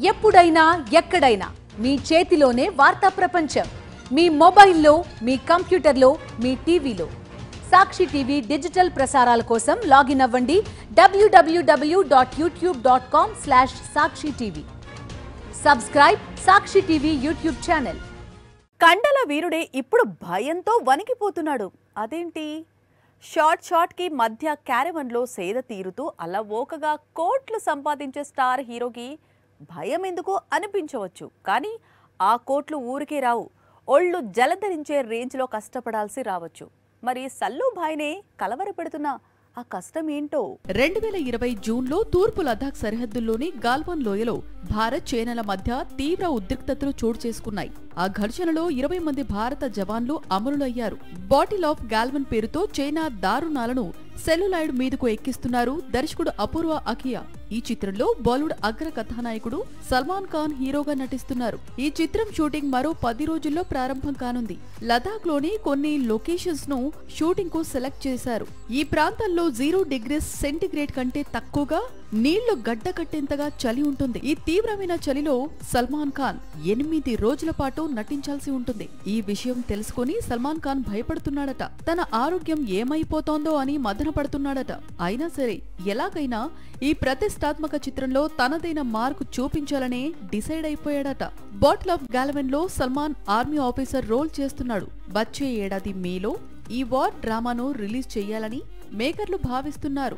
ఎప్పుడైనా ఎక్కడైనా మీ చేతిలోనే వార్తా ప్రపంచం. మీ మొబైల్లో, మీ కంప్యూటర్లో, మీ టీవీలో. సాక్షి టీవీ డిజిటల్ ప్రసారాల కోసం లాగిన్ అవ్వండి www.youtube.com/sakshi-tv. సబ్స్క్రైబ్ సాక్షి టీవీ యూట్యూబ్ ఛానల్. కండల వీరుడే ఇప్పుడు భయంతో వణికిపోతున్నాడు. అదేంటి? షార్ట్ కి మధ్య క్యారవన్లో సేద తీరుతూ అలవోకగా కోట్లు సంపాదించే స్టార్ హీరోకి భయం ఎందుకు అనిపించవచ్చు. కానీ ఆ కోట్లు ఊరికే రావు. ఒళ్ళు జలధరించే రేంజ్లో కష్టపడాల్సి రావచ్చు. మరి సల్లు భాయ్నే కలవరపెడుతున్న ఆ కష్టం ఏంటో? 2020 జూన్లో తూర్పు లదాఖ్ సరిహద్దుల్లోని గాల్వాన్ లోయలో భారత్ చైనాల మధ్య తీవ్ర ఉద్రిక్తతలు చోటు చేసుకున్నాయి. ఆ ఘర్షణలో 20 మంది భారత జవాన్లు అమరులయ్యారు. బాటిల్ ఆఫ్ గాల్వన్ పేరుతో చైనా దారుణాలను సెల్యులాయిడ్ మీదకు ఎక్కిస్తున్నారు దర్శకుడు అపూర్వ అఖియా. ఈ చిత్రంలో బాలీవుడ్ అగ్ర కథానాయకుడు సల్మాన్ ఖాన్ హీరోగా నటిస్తున్నారు. ఈ చిత్రం షూటింగ్ మరో 10 రోజుల్లో ప్రారంభం కానుంది. లదాఖ్ లోని కొన్ని లొకేషన్స్ ను షూటింగ్ కు సెలెక్ట్ చేశారు. ఈ ప్రాంతాల్లో 0 డిగ్రీస్ సెంటీగ్రేడ్ కంటే తక్కువగా నీళ్లు గడ్డ కట్టేంతగా చలి ఉంటుంది. ఈ తీవ్రమైన చలిలో సల్మాన్ ఖాన్ 8 రోజుల పాటు నటించాల్సి ఉంటుంది. ఈ విషయం తెలుసుకుని సల్మాన్ ఖాన్ భయపడుతున్నాడట. తన ఆరోగ్యం ఏమైపోతోందో అని మదన పడుతున్నాడట. అయినా సరే ఎలాగైనా ఈ ప్రతిష్టాత్మక చిత్రంలో తనదైన మార్కు చూపించాలనే డిసైడ్ అయిపోయాడట. బాటిల్ ఆఫ్ గాల్వన్ లో సల్మాన్ ఆర్మీ ఆఫీసర్ రోల్ చేస్తున్నాడు. వచ్చే ఏడాది మేలో ఈ వార్ డ్రామాను రిలీజ్ చేయాలని మేకర్లు భావిస్తున్నారు.